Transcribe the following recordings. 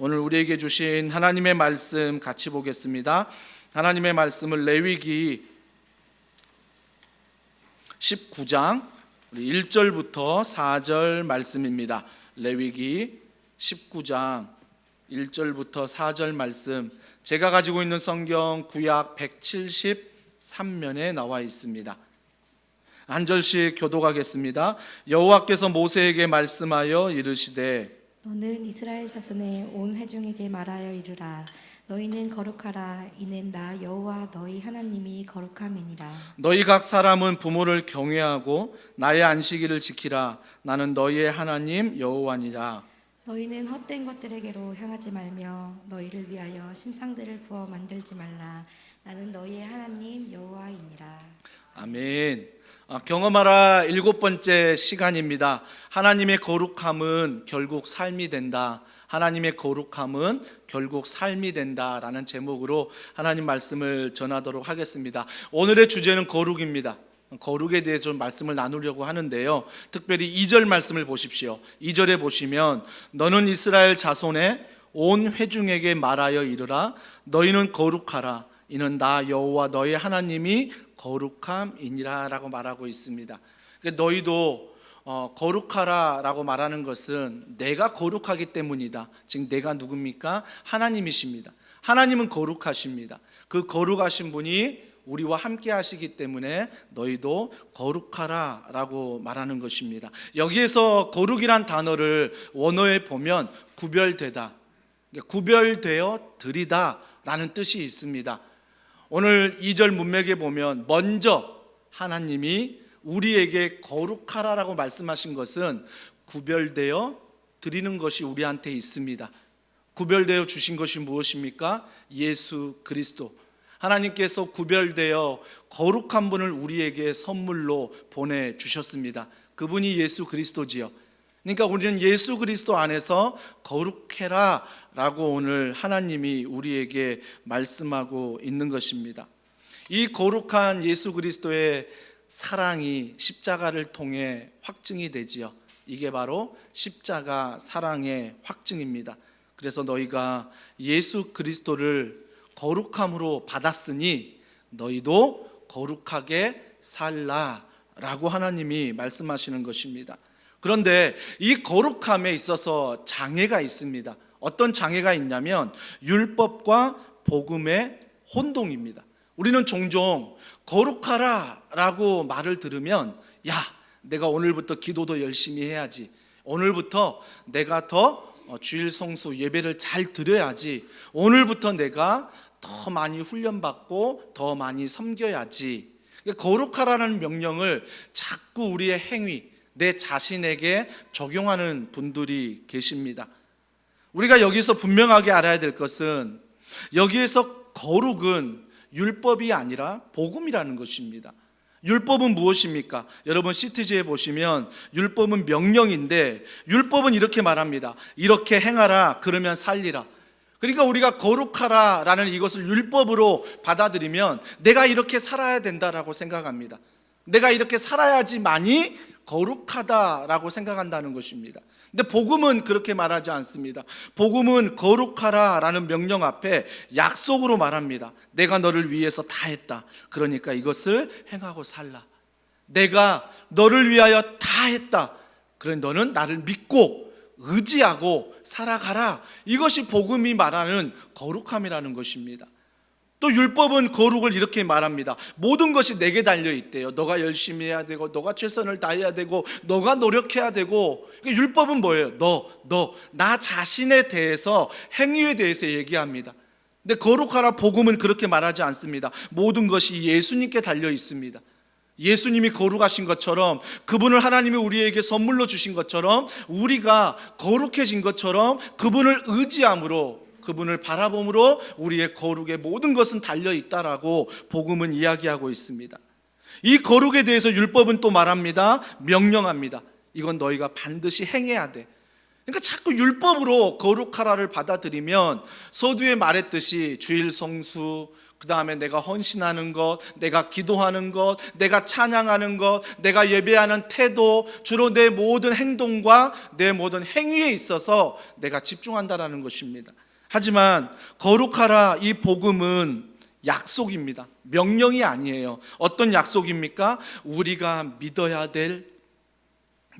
오늘 우리에게 주신 하나님의 말씀 같이 보겠습니다. 하나님의 말씀을 레위기 19장 1절부터 4절 말씀입니다. 레위기 19장 1절부터 4절 말씀, 제가 가지고 있는 성경 구약 173면에 나와 있습니다. 한 절씩 교독하겠습니다. 여호와께서 모세에게 말씀하여 이르시되 너는 이스라엘 자손의 온 회중에게 말하여 이르라. 너희는 거룩하라. 이는 나 여호와 너희 하나님이 거룩함이니라. 너희 각 사람은 부모를 경외하고 나의 안식일을 지키라. 나는 너희의 하나님 여호와니라. 너희는 헛된 것들에게로 향하지 말며 너희를 위하여 신상들을 부어 만들지 말라. 나는 너희의 하나님 여호와이니라. 아멘. 경험하라 7번째 시간입니다. 하나님의 거룩함은 결국 삶이 된다. 하나님의 거룩함은 결국 삶이 된다라는 제목으로 하나님 말씀을 전하도록 하겠습니다. 오늘의 주제는 거룩입니다. 거룩에 대해 좀 말씀을 나누려고 하는데요, 특별히 2절 말씀을 보십시오. 2절에 보시면 너는 이스라엘 자손의 온 회중에게 말하여 이르라. 너희는 거룩하라. 이는 나 여호와 너희 하나님이 거룩함이니라 라고 말하고 있습니다. 그러니까 너희도 거룩하라 라고 말하는 것은 내가 거룩하기 때문이다. 즉 내가 누굽니까? 하나님이십니다. 하나님은 거룩하십니다. 그 거룩하신 분이 우리와 함께 하시기 때문에 너희도 거룩하라 라고 말하는 것입니다. 여기에서 거룩이란 단어를 원어에 보면 구별되다, 구별되어 드리다 라는 뜻이 있습니다. 오늘 2절 문맥에 보면 먼저 하나님이 우리에게 거룩하라라고 말씀하신 것은 구별되어 드리는 것이 우리한테 있습니다. 구별되어 주신 것이 무엇입니까? 예수 그리스도. 하나님께서 구별되어 거룩한 분을 우리에게 선물로 보내주셨습니다. 그분이 예수 그리스도지요. 그러니까 우리는 예수 그리스도 안에서 거룩해라 라고 오늘 하나님이 우리에게 말씀하고 있는 것입니다. 이 거룩한 예수 그리스도의 사랑이 십자가를 통해 확증이 되지요. 이게 바로 십자가 사랑의 확증입니다. 그래서 너희가 예수 그리스도를 거룩함으로 받았으니 너희도 거룩하게 살라 라고 하나님이 말씀하시는 것입니다. 그런데 이 거룩함에 있어서 장애가 있습니다. 어떤 장애가 있냐면 율법과 복음의 혼동입니다. 우리는 종종 거룩하라 라고 말을 들으면, 야, 내가 오늘부터 기도도 열심히 해야지, 오늘부터 내가 더 주일 성수 예배를 잘 드려야지, 오늘부터 내가 더 많이 훈련받고 더 많이 섬겨야지. 거룩하라는 명령을 자꾸 우리의 행위, 내 자신에게 적용하는 분들이 계십니다. 우리가 여기서 분명하게 알아야 될 것은, 여기에서 거룩은 율법이 아니라 복음이라는 것입니다. 율법은 무엇입니까? 여러분 시트지에 보시면 율법은 명령인데, 율법은 이렇게 말합니다. 이렇게 행하라, 그러면 살리라. 그러니까 우리가 거룩하라 라는 이것을 율법으로 받아들이면 내가 이렇게 살아야 된다라고 생각합니다. 내가 이렇게 살아야지만이 거룩하다라고 생각한다는 것입니다. 근데 복음은 그렇게 말하지 않습니다. 복음은 거룩하라 라는 명령 앞에 약속으로 말합니다. 내가 너를 위해서 다 했다. 그러니까 이것을 행하고 살라. 내가 너를 위하여 다 했다. 그러니 너는 나를 믿고 의지하고 살아가라. 이것이 복음이 말하는 거룩함이라는 것입니다. 또 율법은 거룩을 이렇게 말합니다. 모든 것이 내게 달려있대요. 너가 열심히 해야 되고, 너가 최선을 다해야 되고, 너가 노력해야 되고. 율법은 뭐예요? 나 자신에 대해서, 행위에 대해서 얘기합니다. 근데 거룩하라 복음은 그렇게 말하지 않습니다. 모든 것이 예수님께 달려있습니다. 예수님이 거룩하신 것처럼, 그분을 하나님이 우리에게 선물로 주신 것처럼, 우리가 거룩해진 것처럼 그분을 의지함으로, 그분을 바라봄으로 우리의 거룩의 모든 것은 달려있다라고 복음은 이야기하고 있습니다. 이 거룩에 대해서 율법은 또 말합니다. 명령합니다. 이건 너희가 반드시 행해야 돼. 그러니까 자꾸 율법으로 거룩하라를 받아들이면 서두에 말했듯이 주일 성수, 그 다음에 내가 헌신하는 것, 내가 기도하는 것, 내가 찬양하는 것, 내가 예배하는 태도, 주로 내 모든 행동과 내 모든 행위에 있어서 내가 집중한다라는 것입니다. 하지만 거룩하라 이 복음은 약속입니다. 명령이 아니에요. 어떤 약속입니까? 우리가 믿어야 될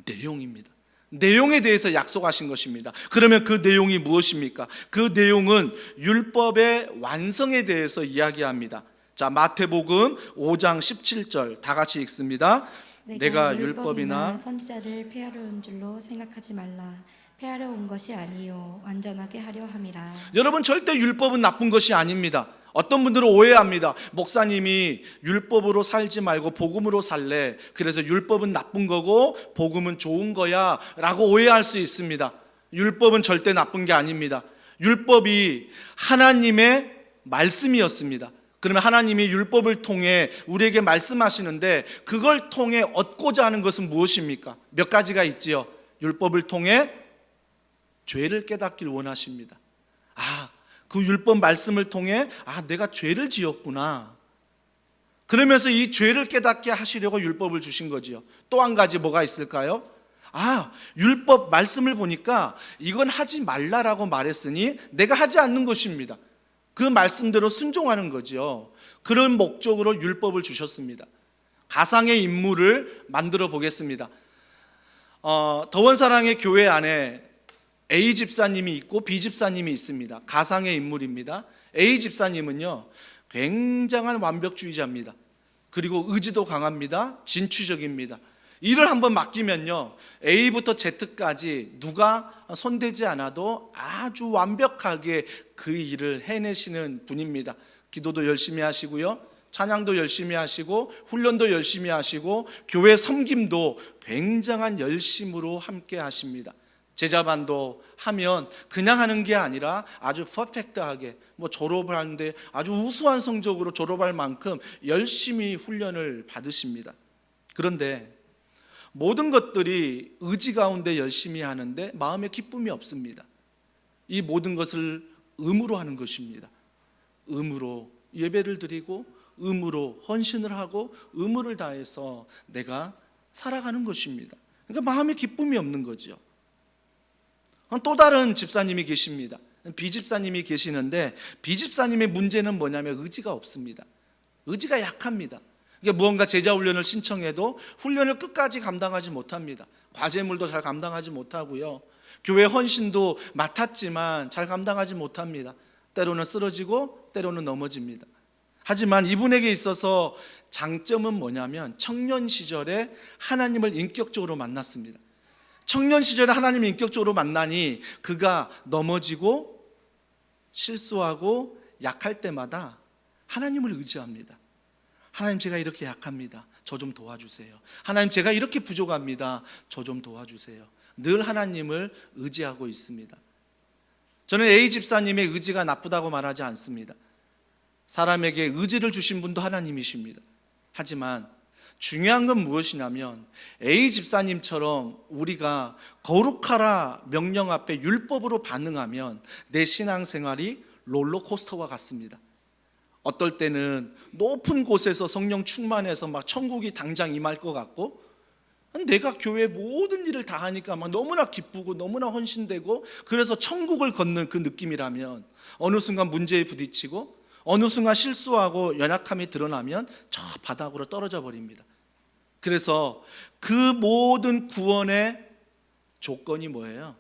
내용입니다. 내용에 대해서 약속하신 것입니다. 그러면 그 내용이 무엇입니까? 그 내용은 율법의 완성에 대해서 이야기합니다. 자, 마태복음 5장 17절 다 같이 읽습니다. 내가 율법이나 선지자를 폐하려 온 줄로 생각하지 말라. 폐하려 온 것이 아니요 완전하게 하려 함이라. 여러분, 절대 율법은 나쁜 것이 아닙니다. 어떤 분들은 오해합니다. 목사님이 율법으로 살지 말고 복음으로 살래, 그래서 율법은 나쁜 거고 복음은 좋은 거야 라고 오해할 수 있습니다. 율법은 절대 나쁜 게 아닙니다. 율법이 하나님의 말씀이었습니다. 그러면 하나님이 율법을 통해 우리에게 말씀하시는데 그걸 통해 얻고자 하는 것은 무엇입니까? 몇 가지가 있지요. 율법을 통해 죄를 깨닫길 원하십니다. 그 율법 말씀을 통해 내가 죄를 지었구나. 그러면서 이 죄를 깨닫게 하시려고 율법을 주신 거지요. 또 한 가지 뭐가 있을까요? 율법 말씀을 보니까 이건 하지 말라라고 말했으니 내가 하지 않는 것입니다. 그 말씀대로 순종하는 거지요. 그런 목적으로 율법을 주셨습니다. 가상의 인물을 만들어 보겠습니다. 더원사랑의 교회 안에 A 집사님이 있고 B 집사님이 있습니다. 가상의 인물입니다. A 집사님은요, 굉장한 완벽주의자입니다. 그리고 의지도 강합니다. 진취적입니다. 일을 한번 맡기면요, A부터 Z까지 누가 손대지 않아도 아주 완벽하게 그 일을 해내시는 분입니다. 기도도 열심히 하시고요, 찬양도 열심히 하시고, 훈련도 열심히 하시고, 교회 섬김도 굉장한 열심으로 함께 하십니다. 제자반도 하면 그냥 하는 게 아니라 아주 퍼펙트하게, 졸업을 하는데 아주 우수한 성적으로 졸업할 만큼 열심히 훈련을 받으십니다. 그런데 모든 것들이 의지 가운데 열심히 하는데 마음에 기쁨이 없습니다. 이 모든 것을 의무로 하는 것입니다. 의무로 예배를 드리고 의무로 헌신을 하고 의무를 다해서 내가 살아가는 것입니다. 그러니까 마음에 기쁨이 없는 거죠. 또 다른 집사님이 계십니다. B집사님이 계시는데 B집사님의 문제는 뭐냐면 의지가 없습니다. 의지가 약합니다. 그러니까 무언가 제자 훈련을 신청해도 훈련을 끝까지 감당하지 못합니다. 과제물도 잘 감당하지 못하고요, 교회 헌신도 맡았지만 잘 감당하지 못합니다. 때로는 쓰러지고 때로는 넘어집니다. 하지만 이분에게 있어서 장점은 뭐냐면 청년 시절에 하나님을 인격적으로 만났습니다. 청년 시절에 하나님을 인격적으로 만나니 그가 넘어지고 실수하고 약할 때마다 하나님을 의지합니다. 하나님, 제가 이렇게 약합니다. 저 좀 도와주세요. 하나님, 제가 이렇게 부족합니다. 저 좀 도와주세요. 늘 하나님을 의지하고 있습니다. 저는 A 집사님의 의지가 나쁘다고 말하지 않습니다. 사람에게 의지를 주신 분도 하나님이십니다. 하지만 중요한 건 무엇이냐면 A 집사님처럼 우리가 거룩하라 명령 앞에 율법으로 반응하면 내 신앙생활이 롤러코스터와 같습니다. 어떨 때는 높은 곳에서 성령 충만해서 막 천국이 당장 임할 것 같고, 내가 교회 모든 일을 다 하니까 막 너무나 기쁘고 너무나 헌신되고 그래서 천국을 걷는 그 느낌이라면 어느 순간 문제에 부딪히고 어느 순간 실수하고 연약함이 드러나면 저 바닥으로 떨어져 버립니다. 그래서 그 모든 구원의 조건이 뭐예요?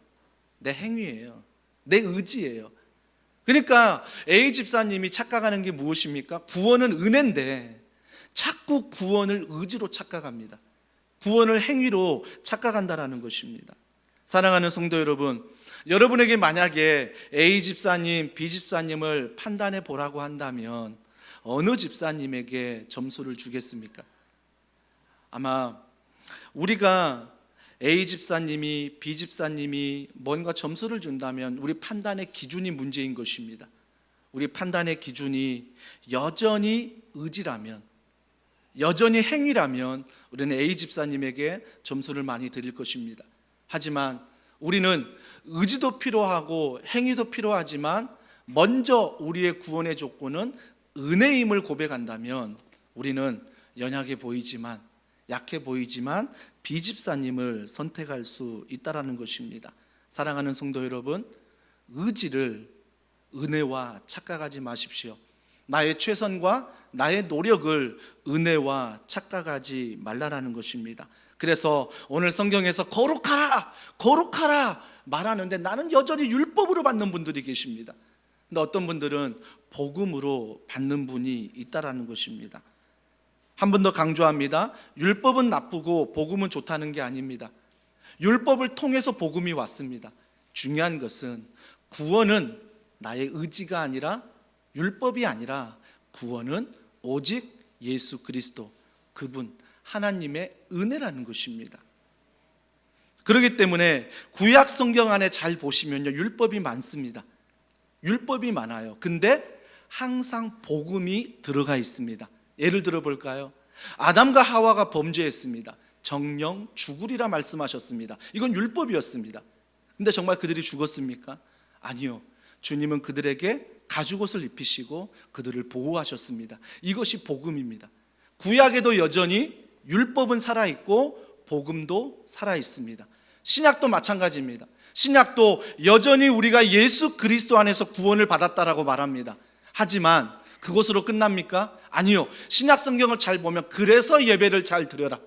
내 행위예요. 내 의지예요. 그러니까 A 집사님이 착각하는 게 무엇입니까? 구원은 은혜인데 자꾸 구원을 의지로 착각합니다. 구원을 행위로 착각한다라는 것입니다. 사랑하는 성도 여러분, 여러분에게 만약에 A 집사님, B 집사님을 판단해 보라고 한다면 어느 집사님에게 점수를 주겠습니까? 아마 우리가 A 집사님이 B 집사님이 뭔가 점수를 준다면 우리 판단의 기준이 문제인 것입니다. 우리 판단의 기준이 여전히 의지라면, 여전히 행위라면 우리는 A 집사님에게 점수를 많이 드릴 것입니다. 하지만 우리는 의지도 필요하고 행위도 필요하지만 먼저 우리의 구원의 조건은 은혜임을 고백한다면 우리는 연약해 보이지만, 약해 보이지만 비집사님을 선택할 수 있다라는 것입니다. 사랑하는 성도 여러분, 의지를 은혜와 착각하지 마십시오. 나의 최선과 나의 노력을 은혜와 착각하지 말라라는 것입니다. 그래서 오늘 성경에서 거룩하라, 거룩하라 말하는데 나는 여전히 율법으로 받는 분들이 계십니다. 근데 어떤 분들은 복음으로 받는 분이 있다라는 것입니다. 한 번 더 강조합니다. 율법은 나쁘고 복음은 좋다는 게 아닙니다. 율법을 통해서 복음이 왔습니다. 중요한 것은 구원은 나의 의지가 아니라, 율법이 아니라 구원은 오직 예수 그리스도, 그분 하나님의 은혜라는 것입니다. 그렇기 때문에 구약 성경 안에 잘 보시면요, 율법이 많습니다. 율법이 많아요. 근데 항상 복음이 들어가 있습니다. 예를 들어 볼까요? 아담과 하와가 범죄했습니다. 정령 죽으리라 말씀하셨습니다. 이건 율법이었습니다. 근데 정말 그들이 죽었습니까? 아니요. 주님은 그들에게 가죽옷을 입히시고 그들을 보호하셨습니다. 이것이 복음입니다. 구약에도 여전히 율법은 살아있고 복음도 살아있습니다. 신약도 마찬가지입니다. 신약도 여전히 우리가 예수 그리스도 안에서 구원을 받았다라고 말합니다. 하지만 그것으로 끝납니까? 아니요. 신약 성경을 잘 보면 그래서 예배를 잘 드려라,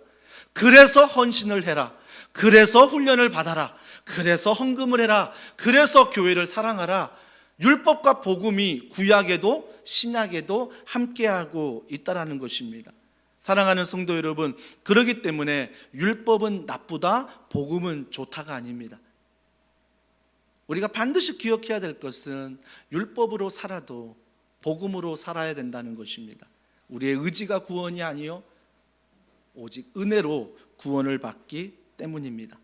그래서 헌신을 해라, 그래서 훈련을 받아라, 그래서 헌금을 해라, 그래서 교회를 사랑하라. 율법과 복음이 구약에도 신약에도 함께하고 있다라는 것입니다. 사랑하는 성도 여러분, 그렇기 때문에 율법은 나쁘다, 복음은 좋다가 아닙니다. 우리가 반드시 기억해야 될 것은 율법으로 살아도 복음으로 살아야 된다는 것입니다. 우리의 의지가 구원이 아니요 오직 은혜로 구원을 받기 때문입니다.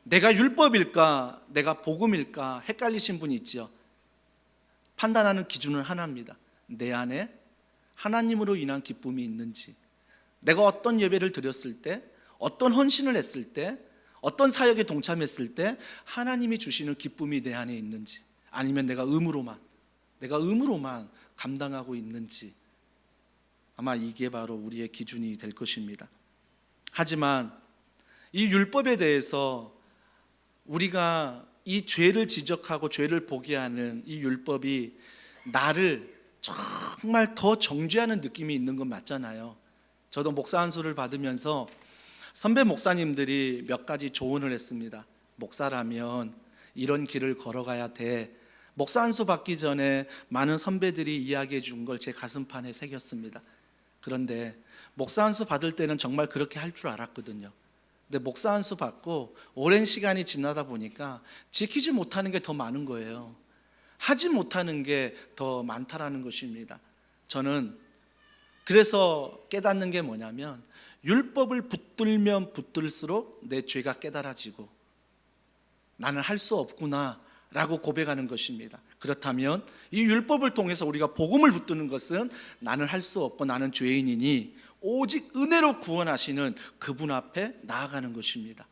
내가 율법일까 내가 복음일까 헷갈리신 분이 있죠. 판단하는 기준은 하나입니다. 내 안에 하나님으로 인한 기쁨이 있는지, 내가 어떤 예배를 드렸을 때, 어떤 헌신을 했을 때, 어떤 사역에 동참했을 때 하나님이 주시는 기쁨이 내 안에 있는지, 아니면 내가 의무로만 감당하고 있는지, 아마 이게 바로 우리의 기준이 될 것입니다. 하지만 이 율법에 대해서 우리가 이 죄를 지적하고 죄를 보게 하는 이 율법이 나를 정말 더 정죄하는 느낌이 있는 건 맞잖아요. 저도 목사 안수를 받으면서 선배 목사님들이 몇 가지 조언을 했습니다. 목사라면 이런 길을 걸어가야 돼. 목사 안수 받기 전에 많은 선배들이 이야기해 준 걸 제 가슴판에 새겼습니다. 그런데 목사 안수 받을 때는 정말 그렇게 할 줄 알았거든요. 근데 목사 안수 받고 오랜 시간이 지나다 보니까 지키지 못하는 게 더 많은 거예요. 하지 못하는 게 더 많다라는 것입니다. 저는 그래서 깨닫는 게 뭐냐면, 율법을 붙들면 붙들수록 내 죄가 깨달아지고 나는 할 수 없구나 라고 고백하는 것입니다. 그렇다면 이 율법을 통해서 우리가 복음을 붙드는 것은 나는 할 수 없고 나는 죄인이니 오직 은혜로 구원하시는 그분 앞에 나아가는 것입니다.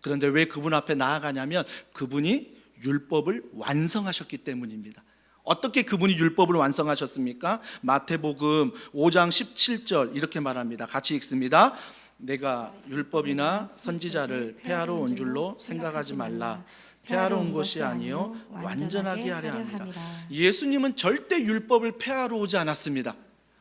그런데 왜 그분 앞에 나아가냐면 그분이 율법을 완성하셨기 때문입니다. 어떻게 그분이 율법을 완성하셨습니까? 마태복음 5장 17절 이렇게 말합니다. 같이 읽습니다. 내가 율법이나 선지자를 폐하러 온 줄로 생각하지 말라. 폐하러 온 것이 아니요 완전하게 하려 합니다. 예수님은 절대 율법을 폐하러 오지 않았습니다.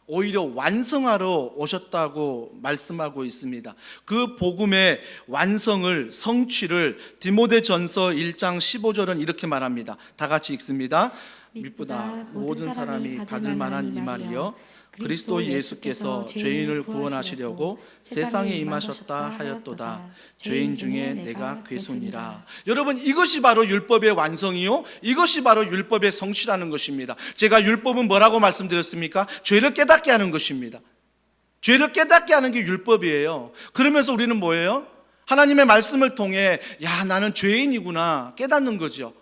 오히려 완성하러 오셨다고 말씀하고 있습니다. 그 복음의 완성을, 성취를 디모데전서 1장 15절은 이렇게 말합니다. 다 같이 읽습니다. 믿보다 모든 사람이 받을 만한 이 말이요 그리스도 예수께서 죄인을 구원하시려고 세상에 임하셨다 하였도다. 죄인 중에 내가 괴순이라. 여러분, 이것이 바로 율법의 완성이요, 이것이 바로 율법의 성취라는 것입니다. 제가 율법은 뭐라고 말씀드렸습니까? 죄를 깨닫게 하는 것입니다. 죄를 깨닫게 하는 게 율법이에요. 그러면서 우리는 뭐예요? 하나님의 말씀을 통해 야, 나는 죄인이구나 깨닫는 거죠.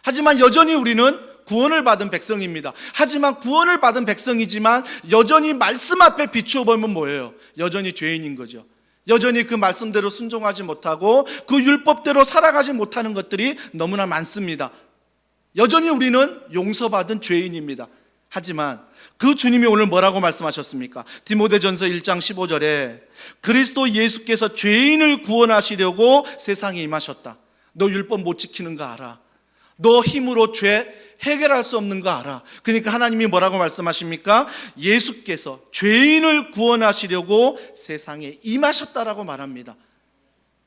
하지만 여전히 우리는 구원을 받은 백성입니다. 하지만 구원을 받은 백성이지만 여전히 말씀 앞에 비추어 보면 뭐예요? 여전히 죄인인 거죠. 여전히 그 말씀대로 순종하지 못하고 그 율법대로 살아가지 못하는 것들이 너무나 많습니다. 여전히 우리는 용서받은 죄인입니다. 하지만 그 주님이 오늘 뭐라고 말씀하셨습니까? 디모데전서 1장 15절에 그리스도 예수께서 죄인을 구원하시려고 세상에 임하셨다. 너 율법 못 지키는 거 알아. 너 힘으로 죄 해결할 수 없는 거 알아. 그러니까 하나님이 뭐라고 말씀하십니까? 예수께서 죄인을 구원하시려고 세상에 임하셨다라고 말합니다.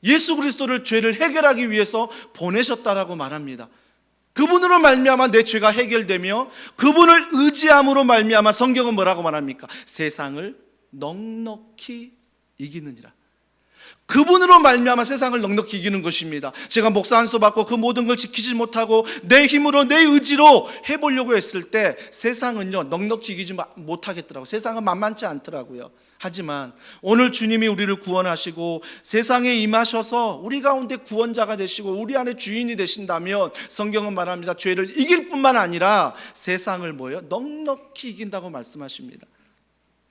예수 그리스도를 죄를 해결하기 위해서 보내셨다라고 말합니다. 그분으로 말미암아 내 죄가 해결되며 그분을 의지함으로 말미암아 성경은 뭐라고 말합니까? 세상을 넉넉히 이기느니라. 그분으로 말미암아 세상을 넉넉히 이기는 것입니다. 제가 목사 안수 받고 그 모든 걸 지키지 못하고 내 힘으로 내 의지로 해보려고 했을 때 세상은요 넉넉히 이기지 못하겠더라고요. 세상은 만만치 않더라고요. 하지만 오늘 주님이 우리를 구원하시고 세상에 임하셔서 우리 가운데 구원자가 되시고 우리 안에 주인이 되신다면 성경은 말합니다. 죄를 이길 뿐만 아니라 세상을 뭐예요? 넉넉히 이긴다고 말씀하십니다.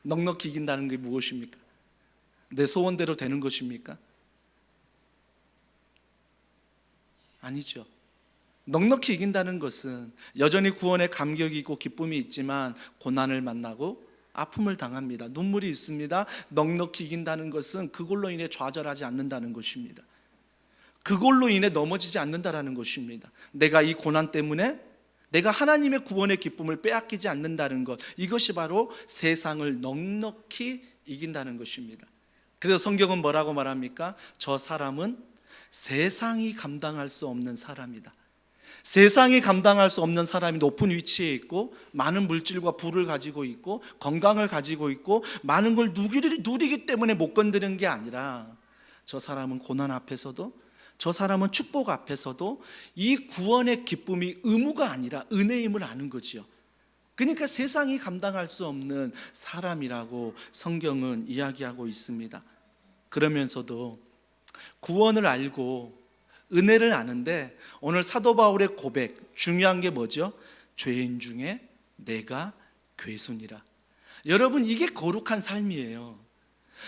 넉넉히 이긴다는 게 무엇입니까? 내 소원대로 되는 것입니까? 아니죠. 넉넉히 이긴다는 것은 여전히 구원의 감격이 있고 기쁨이 있지만 고난을 만나고 아픔을 당합니다. 눈물이 있습니다. 넉넉히 이긴다는 것은 그걸로 인해 좌절하지 않는다는 것입니다. 그걸로 인해 넘어지지 않는다는 것입니다. 내가 이 고난 때문에 내가 하나님의 구원의 기쁨을 빼앗기지 않는다는 것, 이것이 바로 세상을 넉넉히 이긴다는 것입니다. 그래서 성경은 뭐라고 말합니까? 저 사람은 세상이 감당할 수 없는 사람이다. 세상이 감당할 수 없는 사람이 높은 위치에 있고 많은 물질과 부를 가지고 있고 건강을 가지고 있고 많은 걸 누리기 때문에 못 건드는 게 아니라 저 사람은 고난 앞에서도 저 사람은 축복 앞에서도 이 구원의 기쁨이 의무가 아니라 은혜임을 아는 거지요. 그러니까 세상이 감당할 수 없는 사람이라고 성경은 이야기하고 있습니다. 그러면서도 구원을 알고 은혜를 아는데 오늘 사도 바울의 고백 중요한 게 뭐죠? 죄인 중에 내가 괴순이라. 여러분 이게 거룩한 삶이에요.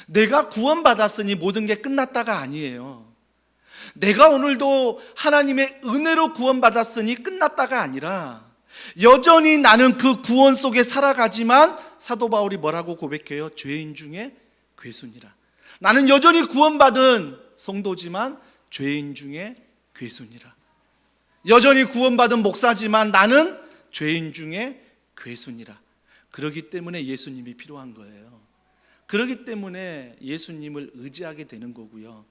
내가 구원받았으니 모든 게 끝났다가 아니에요. 내가 오늘도 하나님의 은혜로 구원받았으니 끝났다가 아니라 여전히 나는 그 구원 속에 살아가지만 사도 바울이 뭐라고 고백해요? 죄인 중에 괴순이라. 나는 여전히 구원받은 성도지만 죄인 중에 괴순이라. 여전히 구원받은 목사지만 나는 죄인 중에 괴순이라. 그렇기 때문에 예수님이 필요한 거예요. 그렇기 때문에 예수님을 의지하게 되는 거고요.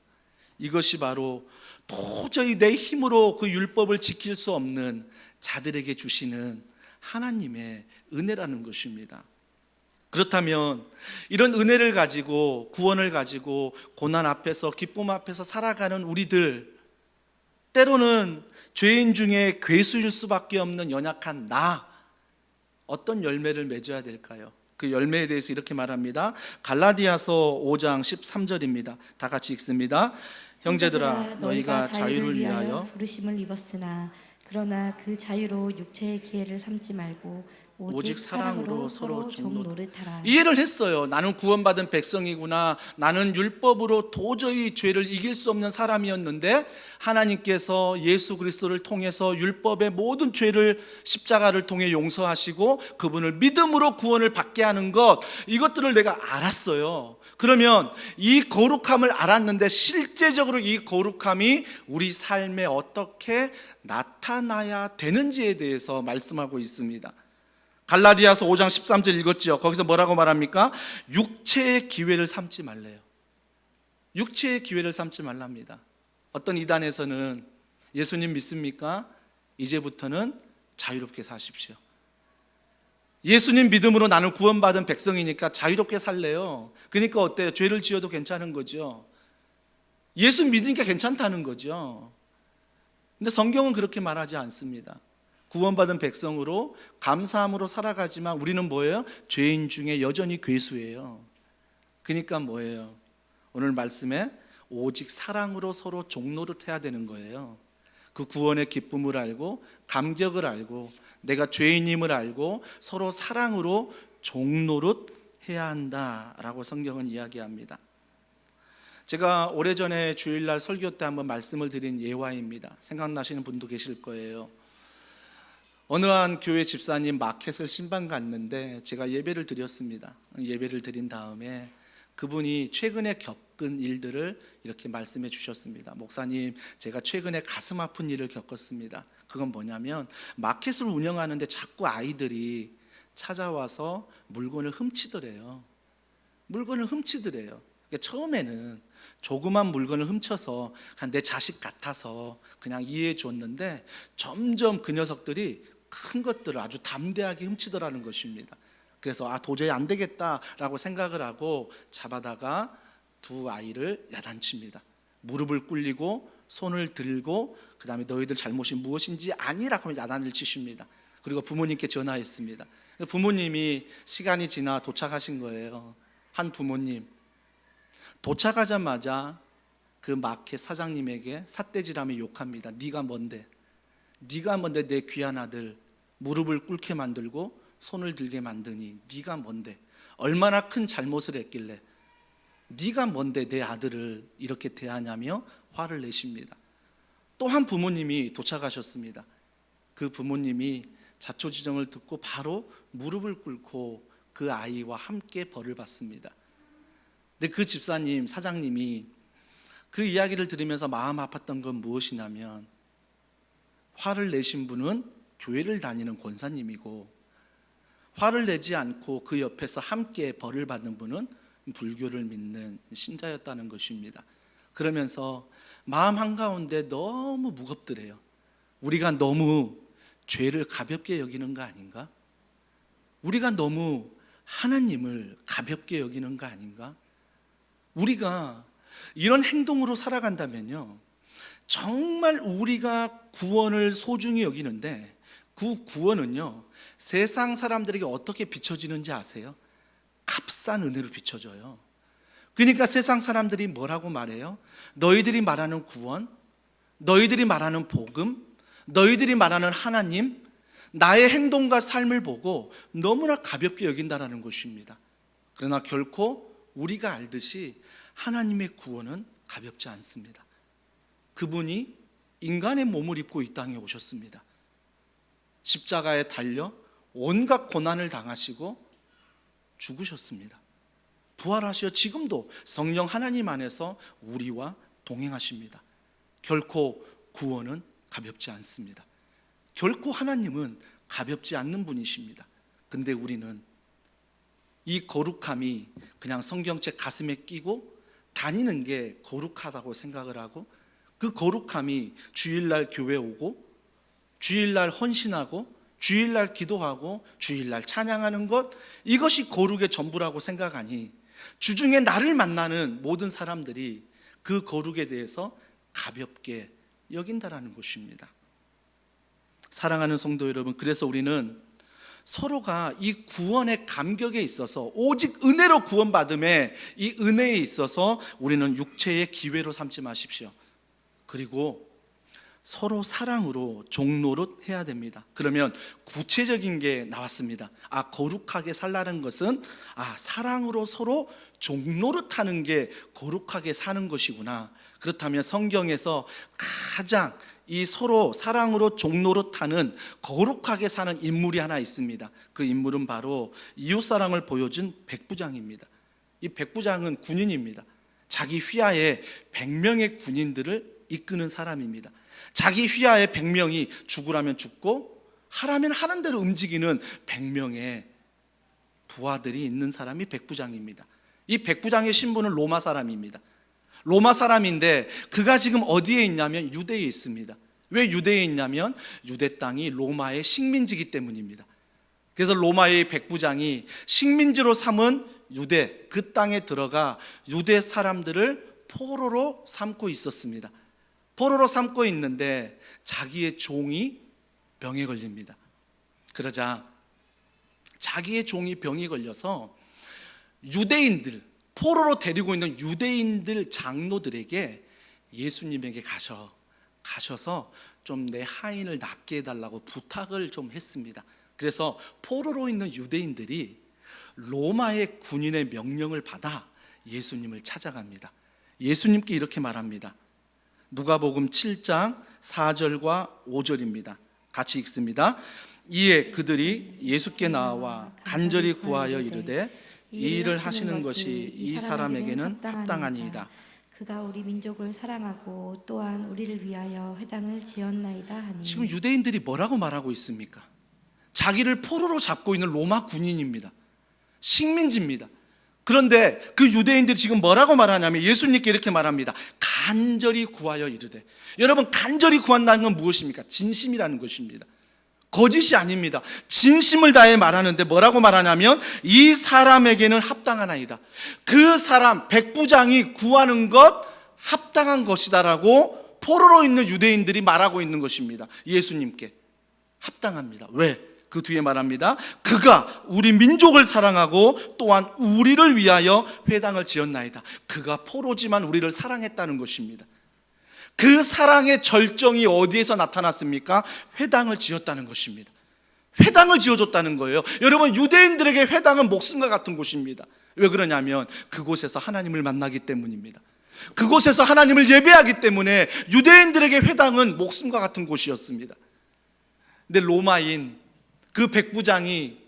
이것이 바로 도저히 내 힘으로 그 율법을 지킬 수 없는 자들에게 주시는 하나님의 은혜라는 것입니다. 그렇다면 이런 은혜를 가지고 구원을 가지고 고난 앞에서 기쁨 앞에서 살아가는 우리들, 때로는 죄인 중에 괴수일 수밖에 없는 연약한 나, 어떤 열매를 맺어야 될까요? 그 열매에 대해서 이렇게 말합니다. 갈라디아서 5장 13절입니다. 다 같이 읽습니다. 형제들아 너희가 자유를 위하여 부르심을 입었으나 그러나 그 자유로 육체의 기회를 삼지 말고 오직 사랑으로 서로 종노릇하라. 이해를 했어요. 나는 구원받은 백성이구나. 나는 율법으로 도저히 죄를 이길 수 없는 사람이었는데 하나님께서 예수 그리스도를 통해서 율법의 모든 죄를 십자가를 통해 용서하시고 그분을 믿음으로 구원을 받게 하는 것, 이것들을 내가 알았어요. 그러면 이 거룩함을 알았는데 실제적으로 이 거룩함이 우리 삶에 어떻게 나타나야 되는지에 대해서 말씀하고 있습니다. 갈라디아서 5장 13절 읽었죠. 거기서 뭐라고 말합니까? 육체의 기회를 삼지 말래요. 육체의 기회를 삼지 말랍니다. 어떤 이단에서는 예수님 믿습니까? 이제부터는 자유롭게 사십시오. 예수님 믿음으로 나는 구원받은 백성이니까 자유롭게 살래요. 그러니까 어때요? 죄를 지어도 괜찮은 거죠. 예수 믿으니까 괜찮다는 거죠. 근데 성경은 그렇게 말하지 않습니다. 구원받은 백성으로 감사함으로 살아가지만 우리는 뭐예요? 죄인 중에 여전히 괴수예요. 그러니까 뭐예요? 오늘 말씀에 오직 사랑으로 서로 종노릇해야 되는 거예요. 그 구원의 기쁨을 알고 감격을 알고 내가 죄인임을 알고 서로 사랑으로 종노릇해야 한다라고 성경은 이야기합니다. 제가 오래전에 주일날 설교 때 한번 말씀을 드린 예화입니다. 생각나시는 분도 계실 거예요. 어느 한 교회 집사님 마켓을 신방 갔는데 제가 예배를 드렸습니다. 예배를 드린 다음에 그분이 최근에 겪은 일들을 이렇게 말씀해 주셨습니다. 목사님, 제가 최근에 가슴 아픈 일을 겪었습니다. 그건 뭐냐면 마켓을 운영하는데 자꾸 아이들이 찾아와서 물건을 훔치더래요. 물건을 훔치더래요. 그러니까 처음에는 조그만 물건을 훔쳐서 그냥 내 자식 같아서 그냥 이해해 줬는데 점점 그 녀석들이 큰 것들을 아주 담대하게 훔치더라는 것입니다. 그래서 도저히 안 되겠다라고 생각을 하고 잡아다가 두 아이를 야단칩니다. 무릎을 꿇리고 손을 들고 그 다음에 너희들 잘못이 무엇인지 아니라고 야단을 치십니다. 그리고 부모님께 전화했습니다. 부모님이 시간이 지나 도착하신 거예요. 한 부모님 도착하자마자 그 마켓 사장님에게 삿대질하며 욕합니다. 네가 뭔데? 네가 뭔데 내 귀한 아들 무릎을 꿇게 만들고 손을 들게 만드니? 네가 뭔데? 얼마나 큰 잘못을 했길래 네가 뭔데 내 아들을 이렇게 대하냐며 화를 내십니다. 또 한 부모님이 도착하셨습니다. 그 부모님이 자초지종을 듣고 바로 무릎을 꿇고 그 아이와 함께 벌을 받습니다. 근데 그 집사님, 사장님이 그 이야기를 들으면서 마음 아팠던 건 무엇이냐면 화를 내신 분은 교회를 다니는 권사님이고 화를 내지 않고 그 옆에서 함께 벌을 받는 분은 불교를 믿는 신자였다는 것입니다. 그러면서 마음 한가운데 너무 무겁더래요. 우리가 너무 죄를 가볍게 여기는 거 아닌가? 우리가 너무 하나님을 가볍게 여기는 거 아닌가? 우리가 이런 행동으로 살아간다면요, 정말 우리가 구원을 소중히 여기는데 그 구원은요, 세상 사람들에게 어떻게 비춰지는지 아세요? 값싼 은혜로 비춰져요. 그러니까 세상 사람들이 뭐라고 말해요? 너희들이 말하는 구원, 너희들이 말하는 복음, 너희들이 말하는 하나님, 나의 행동과 삶을 보고 너무나 가볍게 여긴다는 것입니다. 그러나 결코 우리가 알듯이 하나님의 구원은 가볍지 않습니다. 그분이 인간의 몸을 입고 이 땅에 오셨습니다. 십자가에 달려 온갖 고난을 당하시고 죽으셨습니다. 부활하시어 지금도 성령 하나님 안에서 우리와 동행하십니다. 결코 구원은 가볍지 않습니다. 결코 하나님은 가볍지 않는 분이십니다. 근데 우리는 이 거룩함이 그냥 성경책 가슴에 끼고 다니는 게 거룩하다고 생각을 하고, 그 거룩함이 주일날 교회 오고 주일날 헌신하고 주일날 기도하고 주일날 찬양하는 것, 이것이 거룩의 전부라고 생각하니 주중에 나를 만나는 모든 사람들이 그 거룩에 대해서 가볍게 여긴다라는 것입니다. 사랑하는 성도 여러분, 그래서 우리는 서로가 이 구원의 감격에 있어서, 오직 은혜로 구원받음에 이 은혜에 있어서 우리는 육체의 기회로 삼지 마십시오. 그리고 서로 사랑으로 종노릇 해야 됩니다. 그러면 구체적인 게 나왔습니다. 거룩하게 살라는 것은 사랑으로 서로 종노릇하는 게 거룩하게 사는 것이구나. 그렇다면 성경에서 가장 이 서로 사랑으로 종노릇하는 거룩하게 사는 인물이 하나 있습니다. 그 인물은 바로 이웃사랑을 보여준 백부장입니다. 이 백부장은 군인입니다. 자기 휘하에 100명의 군인들을 이끄는 사람입니다. 자기 휘하에 100명이 죽으라면 죽고 하라면 하는 대로 움직이는 100명의 부하들이 있는 사람이 백부장입니다. 이 백부장의 신분은 로마 사람입니다. 로마 사람인데 그가 지금 어디에 있냐면 유대에 있습니다. 왜 유대에 있냐면 유대 땅이 로마의 식민지이기 때문입니다. 그래서 로마의 백부장이 식민지로 삼은 유대, 그 땅에 들어가 유대 사람들을 포로로 삼고 있었습니다. 포로로 삼고 있는데 자기의 종이 병에 걸립니다. 그러자 자기의 종이 병이 걸려서 유대인들, 포로로 데리고 있는 유대인들 장로들에게 예수님에게 가셔서 좀 내 하인을 낫게 해달라고 부탁을 좀 했습니다. 그래서 포로로 있는 유대인들이 로마의 군인의 명령을 받아 예수님을 찾아갑니다. 예수님께 이렇게 말합니다. 누가복음 7장 4절과 5절입니다. 같이 읽습니다. 이에 그들이 예수께 나와 간절히 구하여 이르되 이 일을 하시는 것이 이 사람에게는 합당하니이다. 그가 우리 민족을 사랑하고 또한 우리를 위하여 회당을 지었나이다 하니. 지금 유대인들이 뭐라고 말하고 있습니까? 자기를 포로로 잡고 있는 로마 군인입니다. 식민지입니다. 그런데 그 유대인들이 지금 뭐라고 말하냐면 예수님께 이렇게 말합니다. 간절히 구하여 이르되. 여러분, 간절히 구한다는 건 무엇입니까? 진심이라는 것입니다. 거짓이 아닙니다. 진심을 다해 말하는데 뭐라고 말하냐면 이 사람에게는 합당하나이다. 그 사람 백부장이 구하는 것 합당한 것이다라고 포로로 있는 유대인들이 말하고 있는 것입니다. 예수님께 합당합니다. 왜? 그 뒤에 말합니다. 그가 우리 민족을 사랑하고 또한 우리를 위하여 회당을 지었나이다. 그가 포로지만 우리를 사랑했다는 것입니다. 그 사랑의 절정이 어디에서 나타났습니까? 회당을 지었다는 것입니다. 회당을 지어줬다는 거예요. 여러분, 유대인들에게 회당은 목숨과 같은 곳입니다. 왜 그러냐면 그곳에서 하나님을 만나기 때문입니다. 그곳에서 하나님을 예배하기 때문에 유대인들에게 회당은 목숨과 같은 곳이었습니다. 근데 로마인 그 백부장이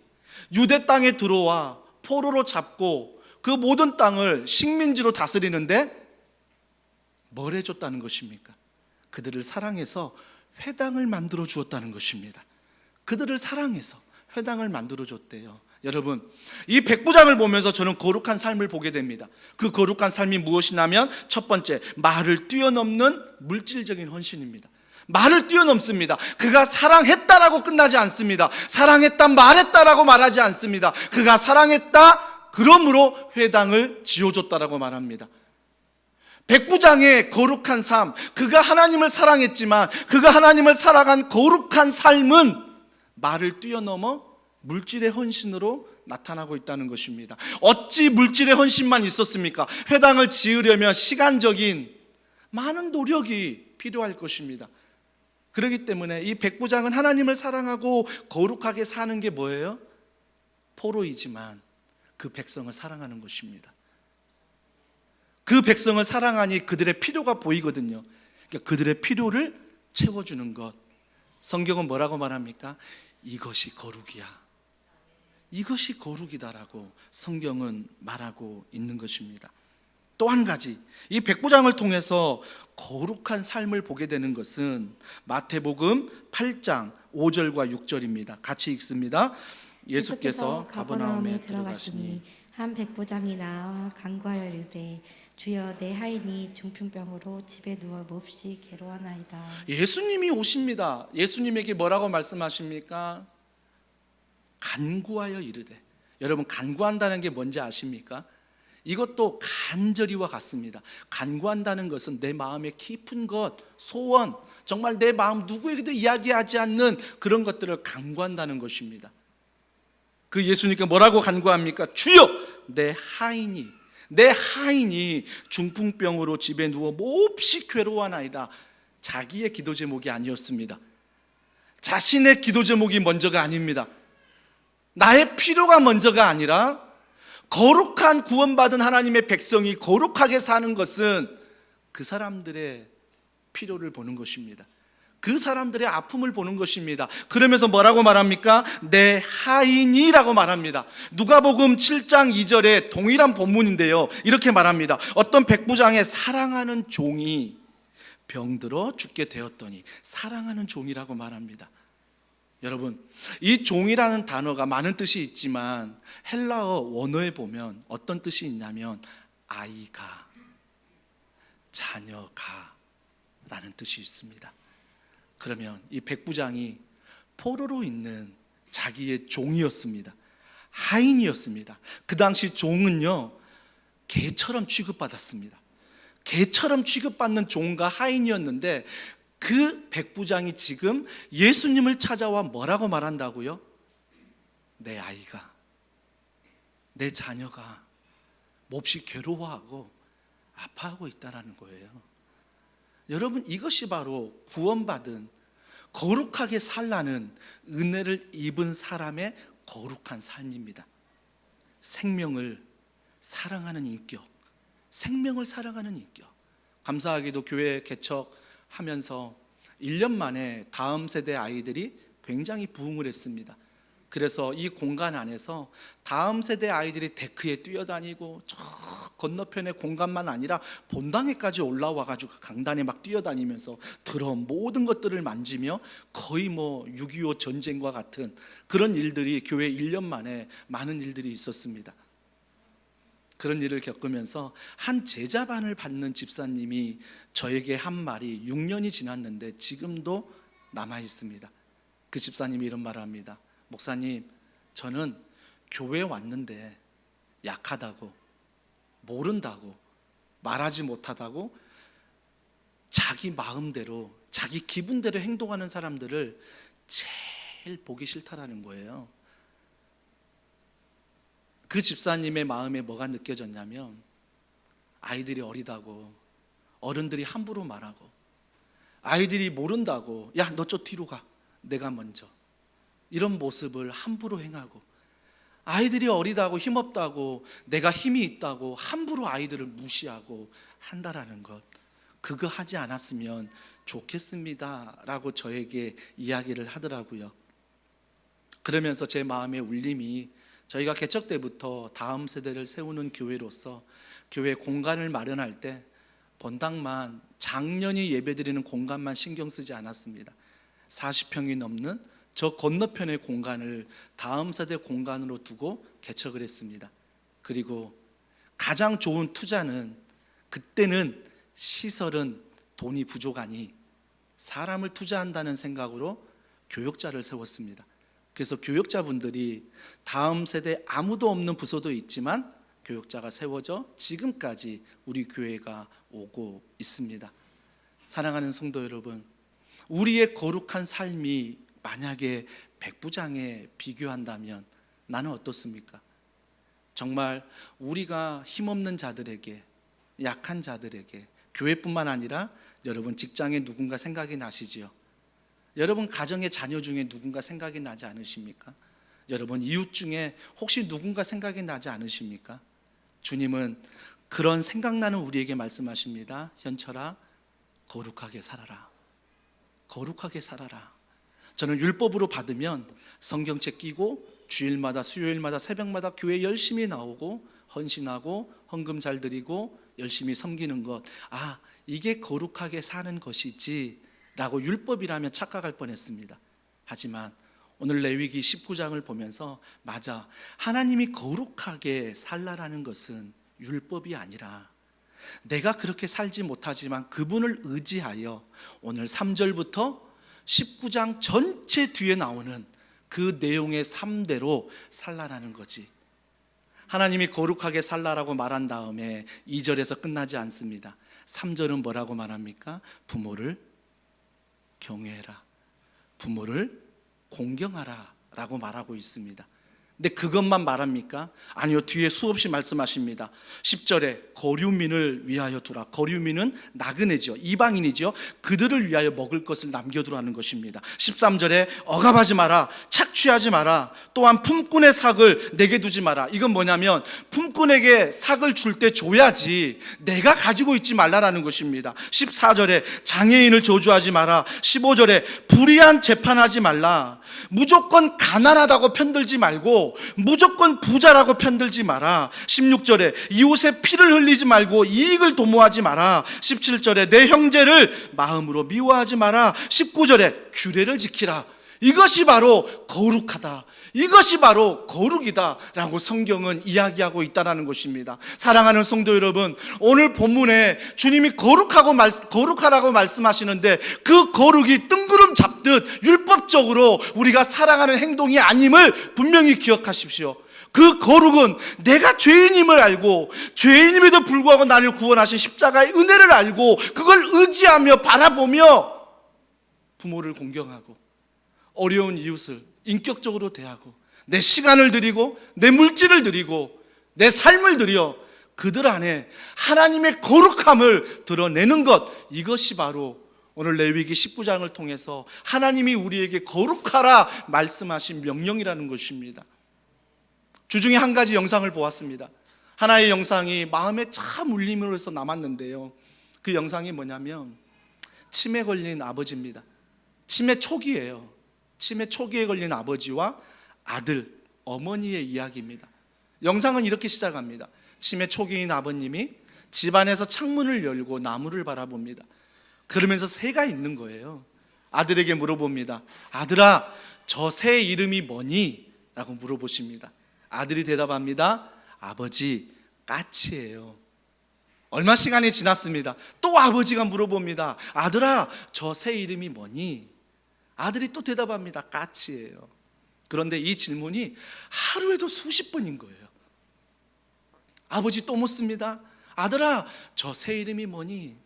유대 땅에 들어와 포로로 잡고 그 모든 땅을 식민지로 다스리는데 뭘 해줬다는 것입니까? 그들을 사랑해서 회당을 만들어 주었다는 것입니다. 그들을 사랑해서 회당을 만들어 줬대요. 여러분, 이 백부장을 보면서 저는 거룩한 삶을 보게 됩니다. 그 거룩한 삶이 무엇이냐면 첫 번째, 말을 뛰어넘는 물질적인 헌신입니다. 말을 뛰어넘습니다. 그가 사랑했다라고 끝나지 않습니다. 사랑했다 말했다라고 말하지 않습니다. 그가 사랑했다, 그러므로 회당을 지어줬다라고 말합니다. 백부장의 거룩한 삶, 그가 하나님을 사랑했지만 그가 하나님을 살아간 거룩한 삶은 말을 뛰어넘어 물질의 헌신으로 나타나고 있다는 것입니다. 어찌 물질의 헌신만 있었습니까? 회당을 지으려면 시간적인 많은 노력이 필요할 것입니다. 그렇기 때문에 이 백부장은 하나님을 사랑하고 거룩하게 사는 게 뭐예요? 포로이지만 그 백성을 사랑하는 것입니다. 그 백성을 사랑하니 그들의 필요가 보이거든요. 그러니까 그들의 필요를 채워주는 것. 성경은 뭐라고 말합니까? 이것이 거룩이야. 이것이 거룩이다라고 성경은 말하고 있는 것입니다. 또 한 가지, 이 백부장을 통해서 거룩한 삶을 보게 되는 것은 마태복음 8장 5절과 6절입니다. 같이 읽습니다. 예수께서 가버나움에 들어가시니 한 백부장이 나와 간구하여 이르되 주여 내 하인이 중풍병으로 집에 누워 몹시 괴로워하나이다. 예수님이 오십니다. 예수님에게 뭐라고 말씀하십니까? 간구하여 이르되. 여러분, 간구한다는 게 뭔지 아십니까? 이것도 간절히와 같습니다. 간구한다는 것은 내 마음의 깊은 것, 소원, 정말 내 마음 누구에게도 이야기하지 않는 그런 것들을 간구한다는 것입니다. 그 예수님께 뭐라고 간구합니까? 주여 내 하인이 중풍병으로 집에 누워 몹시 괴로워하나이다. 자기의 기도 제목이 아니었습니다. 자신의 기도 제목이 먼저가 아닙니다. 나의 필요가 먼저가 아니라 거룩한 구원받은 하나님의 백성이 거룩하게 사는 것은 그 사람들의 필요를 보는 것입니다. 그 사람들의 아픔을 보는 것입니다. 그러면서 뭐라고 말합니까? 내 하인이라고 말합니다. 누가복음 7장 2절에 동일한 본문인데요, 이렇게 말합니다. 어떤 백부장의 사랑하는 종이 병들어 죽게 되었더니, 사랑하는 종이라고 말합니다. 여러분, 이 종이라는 단어가 많은 뜻이 있지만 헬라어 원어에 보면 어떤 뜻이 있냐면 아이가, 자녀가 라는 뜻이 있습니다. 그러면 이 백부장이 포로로 있는 자기의 종이었습니다. 하인이었습니다. 그 당시 종은요, 개처럼 취급받았습니다. 개처럼 취급받는 종과 하인이었는데 그 백부장이 지금 예수님을 찾아와 뭐라고 말한다고요? 내 아이가, 내 자녀가 몹시 괴로워하고 아파하고 있다는 거예요. 여러분, 이것이 바로 구원받은 거룩하게 살라는 은혜를 입은 사람의 거룩한 삶입니다. 생명을 사랑하는 인격, 생명을 사랑하는 인격. 감사하게도 교회 개척하면서 1년 만에 다음 세대 아이들이 굉장히 부흥을 했습니다. 그래서 이 공간 안에서 다음 세대 아이들이 데크에 뛰어다니고 저 건너편의 공간만 아니라 본당에까지 올라와가지고 강단에 막 뛰어다니면서 드럼 모든 것들을 만지며 거의 뭐 6.25 전쟁과 같은 그런 일들이 교회 1년 만에 많은 일들이 있었습니다. 그런 일을 겪으면서 한 제자반을 받는 집사님이 저에게 한 말이 6년이 지났는데 지금도 남아 있습니다. 그 집사님이 이런 말을 합니다. 목사님, 저는 교회에 왔는데 약하다고, 모른다고, 말하지 못하다고 자기 마음대로, 자기 기분대로 행동하는 사람들을 제일 보기 싫다라는 거예요. 그 집사님의 마음에 뭐가 느껴졌냐면 아이들이 어리다고, 어른들이 함부로 말하고, 아이들이 모른다고, 야, 너 저 뒤로 가, 내가 먼저, 이런 모습을 함부로 행하고, 아이들이 어리다고 힘없다고 내가 힘이 있다고 함부로 아이들을 무시하고 한다라는 것, 그거 하지 않았으면 좋겠습니다 라고 저에게 이야기를 하더라고요. 그러면서 제 마음의 울림이, 저희가 개척 때부터 다음 세대를 세우는 교회로서 교회 공간을 마련할 때 본당만, 작년이 예배드리는 공간만 신경 쓰지 않았습니다. 40평이 넘는 저 건너편의 공간을 다음 세대 공간으로 두고 개척을 했습니다. 그리고 가장 좋은 투자는, 그때는 시설은 돈이 부족하니 사람을 투자한다는 생각으로 교역자를 세웠습니다. 그래서 교역자분들이 다음 세대 아무도 없는 부서도 있지만 교역자가 세워져 지금까지 우리 교회가 오고 있습니다. 사랑하는 성도 여러분, 우리의 거룩한 삶이 만약에 백부장에 비교한다면 나는 어떻습니까? 정말 우리가 힘없는 자들에게, 약한 자들에게, 교회뿐만 아니라 여러분 직장에 누군가 생각이 나시지요? 여러분 가정의 자녀 중에 누군가 생각이 나지 않으십니까? 여러분 이웃 중에 혹시 누군가 생각이 나지 않으십니까? 주님은 그런 생각나는 우리에게 말씀하십니다. 현철아, 거룩하게 살아라. 거룩하게 살아라. 저는 율법으로 받으면 성경책 끼고 주일마다, 수요일마다, 새벽마다 교회 열심히 나오고 헌신하고 헌금 잘 드리고 열심히 섬기는 것, 아, 이게 거룩하게 사는 것이지 라고 율법이라면 착각할 뻔했습니다. 하지만 오늘 레위기 19장을 보면서, 맞아, 하나님이 거룩하게 살라라는 것은 율법이 아니라 내가 그렇게 살지 못하지만 그분을 의지하여 오늘 3절부터 19장 전체 뒤에 나오는 그 내용의 3대로 살라라는 거지. 하나님이 거룩하게 살라라고 말한 다음에 2절에서 끝나지 않습니다. 3절은 뭐라고 말합니까? 부모를 경외해라, 부모를 공경하라 라고 말하고 있습니다. 근데 그것만 말합니까? 아니요, 뒤에 수없이 말씀하십니다. 10절에 거류민을 위하여 두라. 거류민은 나그네죠, 이방인이죠. 그들을 위하여 먹을 것을 남겨두라는 것입니다. 13절에 억압하지 마라, 착취하지 마라, 또한 품꾼의 삭을 내게 두지 마라. 이건 뭐냐면 품꾼에게 삭을 줄 때 줘야지 내가 가지고 있지 말라라는 것입니다. 14절에 장애인을 저주하지 마라. 15절에 불의한 재판하지 말라. 무조건 가난하다고 편들지 말고 무조건 부자라고 편들지 마라. 16절에 이웃의 피를 흘리지 말고 이익을 도모하지 마라. 17절에 내 형제를 마음으로 미워하지 마라. 19절에 규례를 지키라. 이것이 바로 거룩하다, 이것이 바로 거룩이다 라고 성경은 이야기하고 있다는 것입니다. 사랑하는 성도 여러분, 오늘 본문에 주님이 거룩하라고 말씀하시는데 그 거룩이 뜬구름 잡듯 율법적으로 우리가 살아가는 행동이 아님을 분명히 기억하십시오. 그 거룩은 내가 죄인임을 알고, 죄인임에도 불구하고 나를 구원하신 십자가의 은혜를 알고 그걸 의지하며 바라보며 부모를 공경하고 어려운 이웃을 인격적으로 대하고 내 시간을 드리고 내 물질을 드리고 내 삶을 드려 그들 안에 하나님의 거룩함을 드러내는 것, 이것이 바로 오늘 레위기 19장을 통해서 하나님이 우리에게 거룩하라 말씀하신 명령이라는 것입니다. 주중에 한 가지 영상을 보았습니다. 하나의 영상이 마음에 참 울림으로서 남았는데요, 그 영상이 뭐냐면 치매 걸린 아버지입니다. 치매 초기예요. 치매 초기에 걸린 아버지와 아들, 어머니의 이야기입니다. 영상은 이렇게 시작합니다. 치매 초기인 아버님이 집안에서 창문을 열고 나무를 바라봅니다. 그러면서 새가 있는 거예요. 아들에게 물어봅니다. 아들아, 저 새 이름이 뭐니? 라고 물어보십니다. 아들이 대답합니다. 아버지, 까치예요. 얼마 시간이 지났습니다. 또 아버지가 물어봅니다. 아들아, 저 새 이름이 뭐니? 아들이 또 대답합니다. 까치예요. 그런데 이 질문이 하루에도 수십 번인 거예요. 아버지 또 묻습니다. 아들아, 저 새 이름이 뭐니?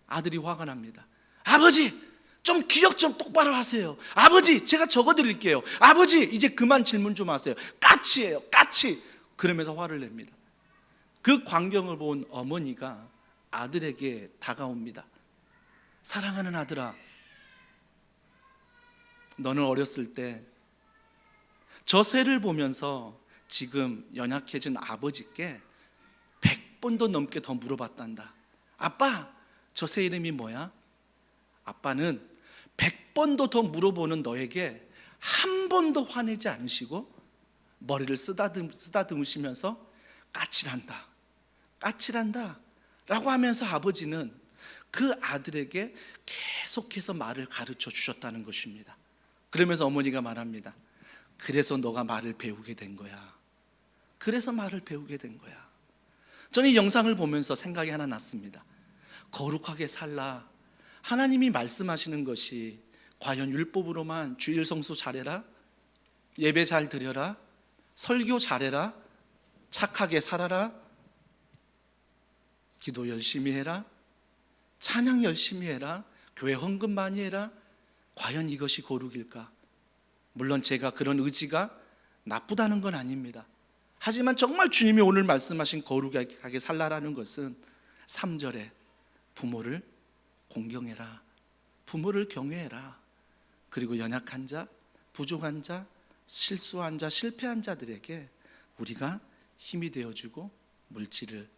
아들이 화가 납니다. 아버지, 좀 기억 좀 똑바로 하세요. 아버지, 제가 적어드릴게요. 아버지, 이제 그만 질문 좀 하세요. 까치예요, 까치. 그러면서 화를 냅니다. 그 광경을 본 어머니가 아들에게 다가옵니다. 사랑하는 아들아, 너는 어렸을 때 저 새를 보면서 지금 연약해진 아버지께 100번도 넘게 더 물어봤단다. 아빠, 저 새 이름이 뭐야? 아빠는 100번도 더 물어보는 너에게 한 번도 화내지 않으시고 머리를 쓰다듬으시면서 까칠한다, 까칠한다 라고 하면서 아버지는 그 아들에게 계속해서 말을 가르쳐 주셨다는 것입니다. 그러면서 어머니가 말합니다. 그래서 너가 말을 배우게 된 거야. 그래서 말을 배우게 된 거야. 저는 이 영상을 보면서 생각이 하나 났습니다. 거룩하게 살라. 하나님이 말씀하시는 것이 과연 율법으로만 주일 성수 잘해라, 예배 잘 드려라, 설교 잘해라, 착하게 살아라, 기도 열심히 해라, 찬양 열심히 해라, 교회 헌금 많이 해라, 과연 이것이 거룩일까? 물론 제가 그런 의지가 나쁘다는 건 아닙니다. 하지만 정말 주님이 오늘 말씀하신 거룩하게 살라라는 것은 3절에 부모를 공경해라, 부모를 경외해라, 그리고 연약한 자, 부족한 자, 실수한 자, 실패한 자들에게 우리가 힘이 되어주고 물질을,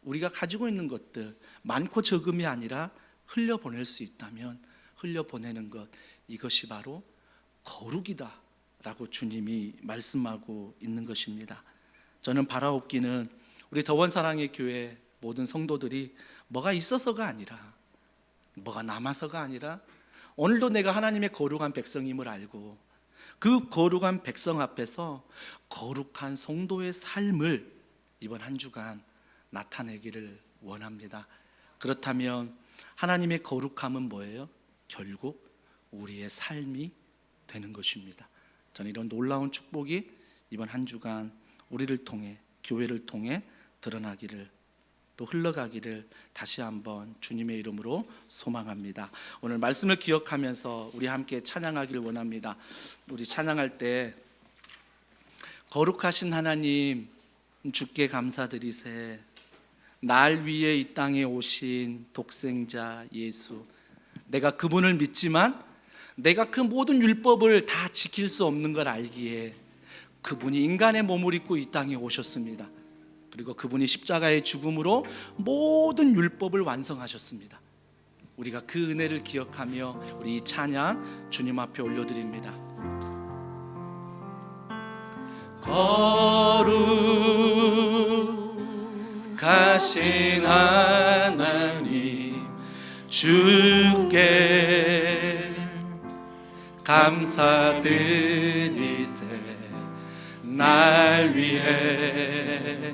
우리가 가지고 있는 것들 많고 적음이 아니라 흘려보낼 수 있다면 흘려보내는 것, 이것이 바로 거룩이다 라고 주님이 말씀하고 있는 것입니다. 저는 바라옵기는 우리 더원사랑의 교회 모든 성도들이 뭐가 있어서가 아니라, 뭐가 남아서가 아니라 오늘도 내가 하나님의 거룩한 백성임을 알고 그 거룩한 백성 앞에서 거룩한 성도의 삶을 이번 한 주간 나타내기를 원합니다. 그렇다면 하나님의 거룩함은 뭐예요? 결국 우리의 삶이 되는 것입니다. 저는 이런 놀라운 축복이 이번 한 주간 우리를 통해, 교회를 통해 드러나기를, 또 흘러가기를 다시 한번 주님의 이름으로 소망합니다. 오늘 말씀을 기억하면서 우리 함께 찬양하기를 원합니다. 우리 찬양할 때 거룩하신 하나님 주께 감사드리세, 날 위해 이 땅에 오신 독생자 예수, 내가 그분을 믿지만 내가 그 모든 율법을 다 지킬 수 없는 걸 알기에 그분이 인간의 몸을 입고 이 땅에 오셨습니다. 그리고 그분이 십자가의 죽음으로 모든 율법을 완성하셨습니다. 우리가 그 은혜를 기억하며 우리 이 찬양 주님 앞에 올려드립니다. 거룩하신 하나님 주께 감사드리세, 날 위해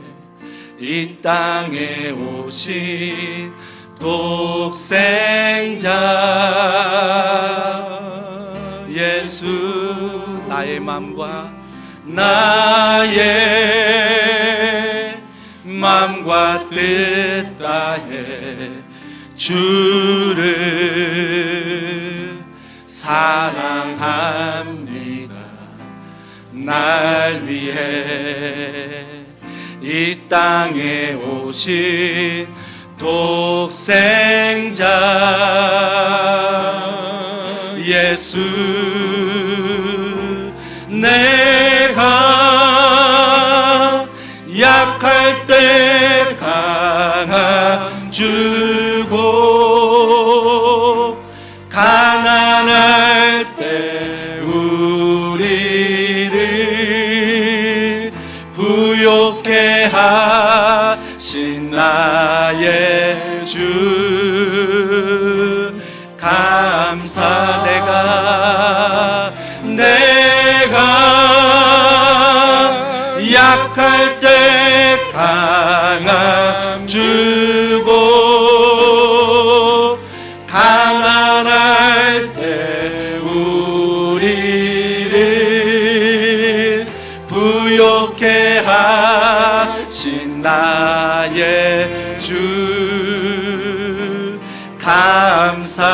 이 땅에 오신 독생자 예수, 나의 맘과 뜻 다해 주를 사랑합니다. 날 위해 이 땅에 오신 독생자 예수, 내가 약할 때 강함 주고 가난할 때 부욕해 하신 나의 주 감사. 내가 약할 때 강함 주고 가난할 때 우리를 부욕해 하신 나의 주 감사.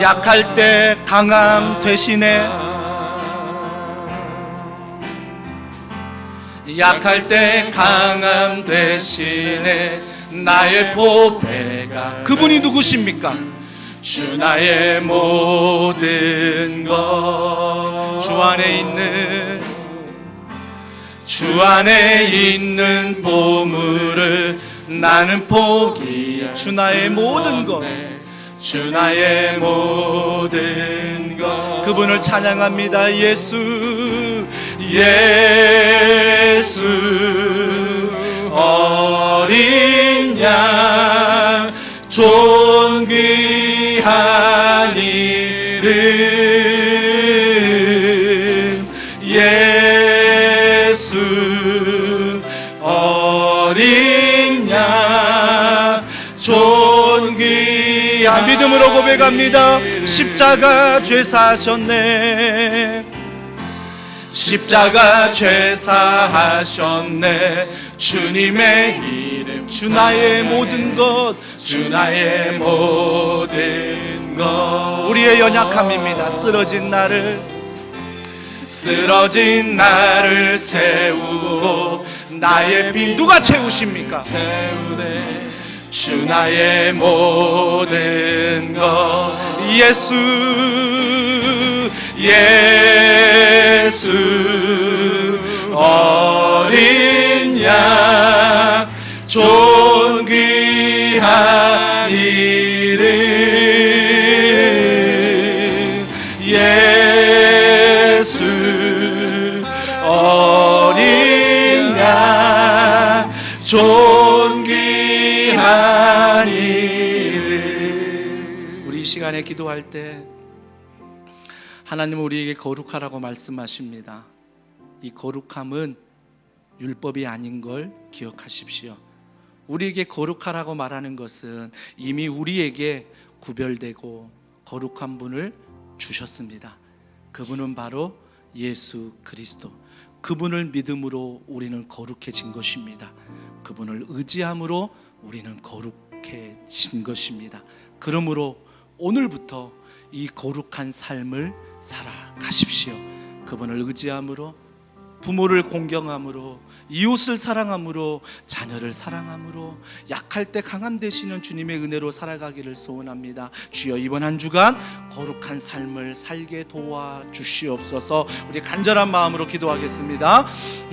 약할 때 강함 대신에, 약할 때 강함 대신에 나의 보배가. 그분이 누구십니까? 주 나의 모든 것. 주 안에 있는 보물을 나는 포기. 주 나의 모든 것. 주 나의 모든 것. 그분을 찬양합니다. 예수 어린 양 존귀한 이름. 예수 어린 양 존귀한. 믿음으로 고백합니다. 십자가 죄 사셨네. 십자가 죄 사하셨네. 주님의 이름. 주 나의 모든 것. 주 나의 모든 것. 우리의 연약함입니다. 쓰러진 나를 세우고 나의 빈 누가 채우십니까? 주 나의 모든 것. 예수 어린 양 존귀한 이름. 예수 어린 양 존귀한 이름. 우리 이 시간에 기도할 때 하나님은 우리에게 거룩하라고 말씀하십니다. 이 거룩함은 율법이 아닌 걸 기억하십시오. 우리에게 거룩하라고 말하는 것은 이미 우리에게 구별되고 거룩한 분을 주셨습니다. 그분은 바로 예수 그리스도. 그분을 믿음으로 우리는 거룩해진 것입니다. 그분을 의지함으로 우리는 거룩해진 것입니다. 그러므로 오늘부터 이 거룩한 삶을 살아가십시오. 그분을 의지함으로, 부모를 공경함으로, 이웃을 사랑함으로, 자녀를 사랑함으로, 약할 때 강함 되시는 주님의 은혜로 살아가기를 소원합니다. 주여, 이번 한 주간 거룩한 삶을 살게 도와주시옵소서. 우리 간절한 마음으로 기도하겠습니다.